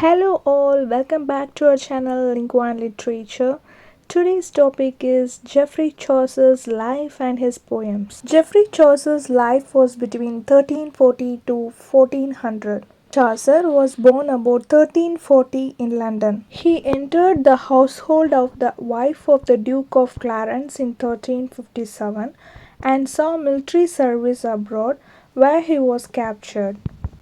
Hello all, welcome back to our channel Lingua and Literature. Today's topic is Geoffrey Chaucer's life and his poems. Geoffrey Chaucer's life was between 1340 to 1400. Chaucer was born about 1340 in London. He entered the household of the wife of the Duke of Clarence in 1357 and saw military service abroad where he was captured.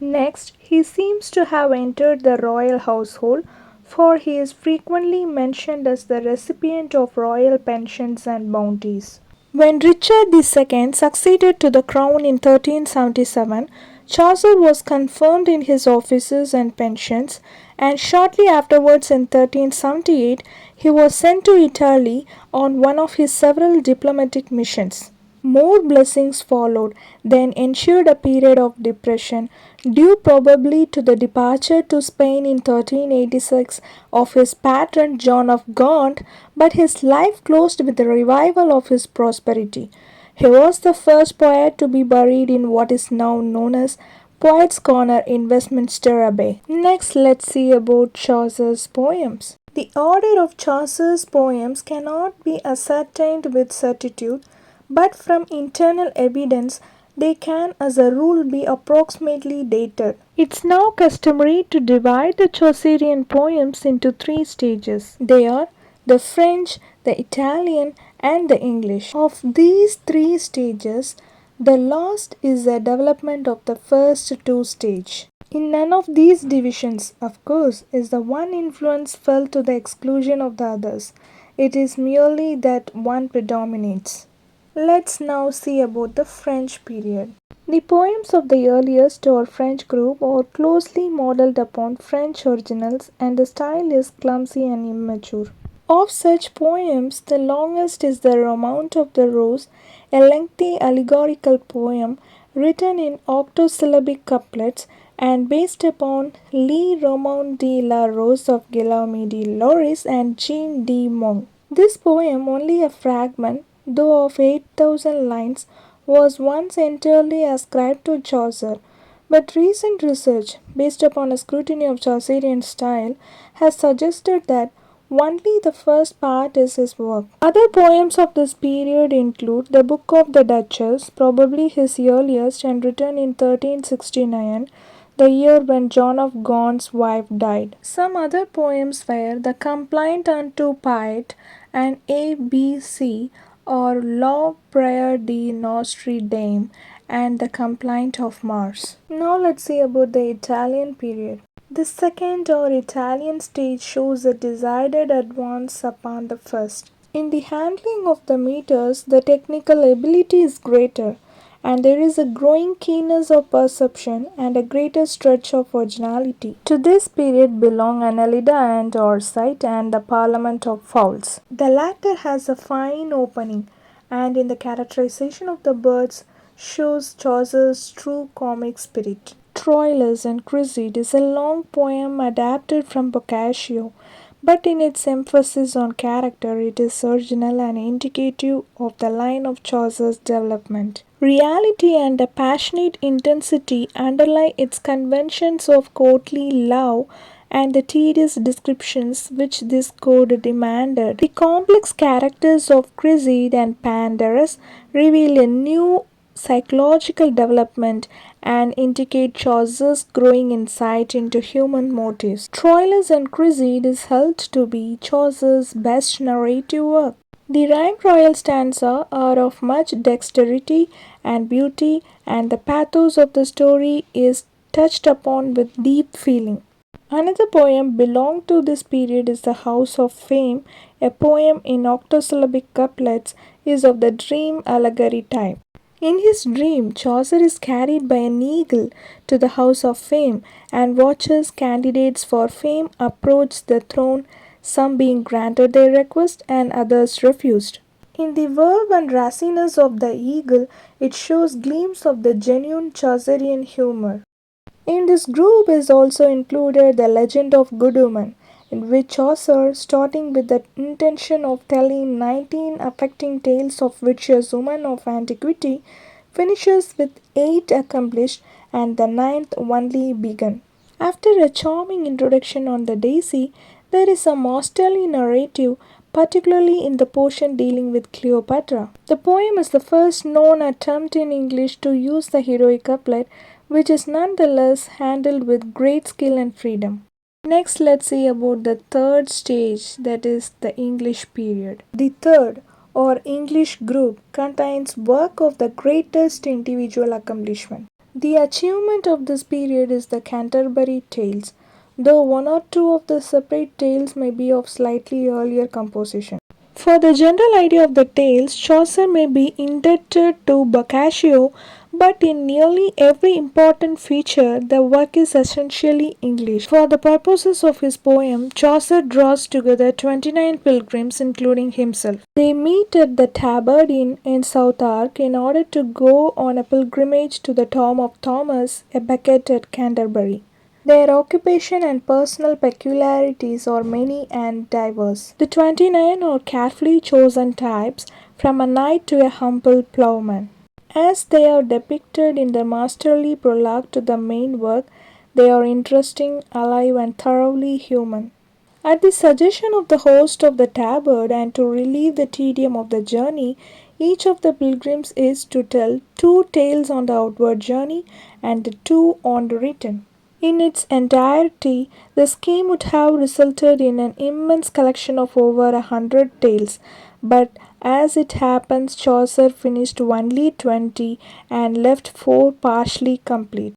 Next, he seems to have entered the royal household, for he is frequently mentioned as the recipient of royal pensions and bounties. When Richard II succeeded to the crown in 1377, Chaucer was confirmed in his offices and pensions, and shortly afterwards in 1378 he was sent to Italy on one of his several diplomatic missions. More blessings followed, then ensued a period of depression, due probably to the departure to Spain in 1386 of his patron John of Gaunt, but his life closed with the revival of his prosperity. He was the first poet to be buried in what is now known as Poets' Corner in Westminster Abbey. Next, let's see about Chaucer's poems. The order of Chaucer's poems cannot be ascertained with certitude, but from internal evidence they can as a rule be approximately dated. It's now customary to divide the Chaucerian poems into three stages. They are the French, the Italian, and the English. Of these three stages, the last is a development of the first two stages. In none of these divisions, of course, is the one influence felt to the exclusion of the others. It is merely that one predominates. Let's now see about the French period. The poems of the earliest or French group are closely modeled upon French originals and the style is clumsy and immature. Of such poems, the longest is the Romaunt of the Rose, a lengthy allegorical poem written in octosyllabic couplets and based upon Le Romaunt de la Rose of Guillaume de Loris and Jean de Meung. This poem, only a fragment, though of 8,000 lines, was once entirely ascribed to Chaucer, but recent research, based upon a scrutiny of Chaucerian style, has suggested that only the first part is his work. Other poems of this period include The Book of the Duchess, probably his earliest and written in 1369, the year when John of Gaunt's wife died. Some other poems were The Complaint unto Piet and ABC, or Law Prior de Nostre Dame and The Complaint of Mars. Now let's see about the Italian period. The second or Italian stage shows a decided advance upon the first. In the handling of the meters, the technical ability is greater, and there is a growing keenness of perception and a greater stretch of originality. To this period belong Annelida and Orsight and the Parliament of Fowls. The latter has a fine opening, and in the characterization of the birds shows Chaucer's true comic spirit. Troilus and Cressida is a long poem adapted from Boccaccio, but in its emphasis on character it is original and indicative of the line of Chaucer's development. Reality and a passionate intensity underlie its conventions of courtly love and the tedious descriptions which this code demanded. The complex characters of Cressida and Pandarus reveal a new psychological development and indicate Chaucer's growing insight into human motives. Troilus and Cressida is held to be Chaucer's best narrative work. The rhymed royal stanza are of much dexterity and beauty, and the pathos of the story is touched upon with deep feeling. Another poem belonging to this period is The House of Fame. A poem in octosyllabic couplets is of the dream allegory type. In his dream, Chaucer is carried by an eagle to the House of Fame and watches candidates for fame approach the throne, some being granted their request and others refused. In the verve and raciness of the eagle, it shows gleams of the genuine Chaucerian humor. In this group is also included The Legend of Good Woman, in which Chaucer, starting with the intention of telling 19 affecting tales of virtuous women of antiquity, finishes with 8 accomplished and the ninth only begun. After a charming introduction on the daisy, there is a masterly narrative, particularly in the portion dealing with Cleopatra. The poem is the first known attempt in English to use the heroic couplet, which is nonetheless handled with great skill and freedom. Next, let's see about the third stage, that is the English period. The third or English group contains work of the greatest individual accomplishment. The achievement of this period is the Canterbury Tales, though one or two of the separate tales may be of slightly earlier composition. For the general idea of the tales, Chaucer may be indebted to Boccaccio, but in nearly every important feature, the work is essentially English. For the purposes of his poem, Chaucer draws together 29 pilgrims, including himself. They meet at the Tabard Inn in Southwark in order to go on a pilgrimage to the tomb of Thomas, a Becket at Canterbury. Their occupation and personal peculiarities are many and diverse. The 29 are carefully chosen types, from a knight to a humble ploughman. As they are depicted in the masterly prologue to the main work, they are interesting, alive, and thoroughly human. At the suggestion of the host of the tabard, and to relieve the tedium of the journey, each of the pilgrims is to tell two tales on the outward journey and two on the return. In its entirety, the scheme would have resulted in an immense collection of over 100 tales, but as it happens, Chaucer finished only 20 and left 4 partially complete.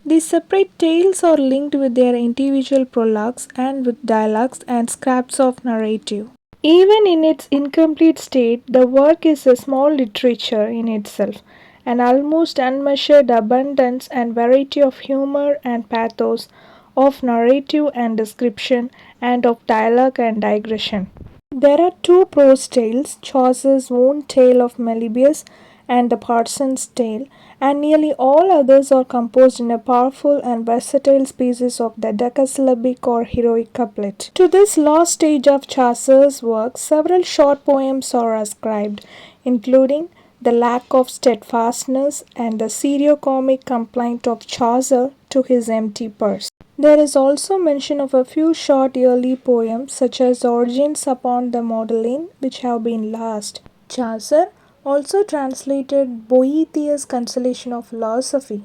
These separate tales are linked with their individual prologues and with dialogues and scraps of narrative. Even in its incomplete state, the work is a small literature in itself, an almost unmeasured abundance and variety of humor and pathos, of narrative and description, and of dialogue and digression. There are two prose tales, Chaucer's own tale of Melibœus and the Parson's tale, and nearly all others are composed in a powerful and versatile species of the decasyllabic or heroic couplet. To this last stage of Chaucer's work, several short poems are ascribed, including The Lack of Steadfastness and the serio-comic complaint of Chaucer to his empty purse. There is also mention of a few short early poems such as Origins upon the Magdalene, which have been lost. Chaucer also translated Boethius' Consolation of Philosophy.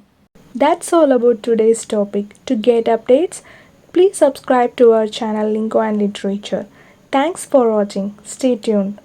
That's all about today's topic. To get updates, please subscribe to our channel Lingua and Literature. Thanks for watching. Stay tuned.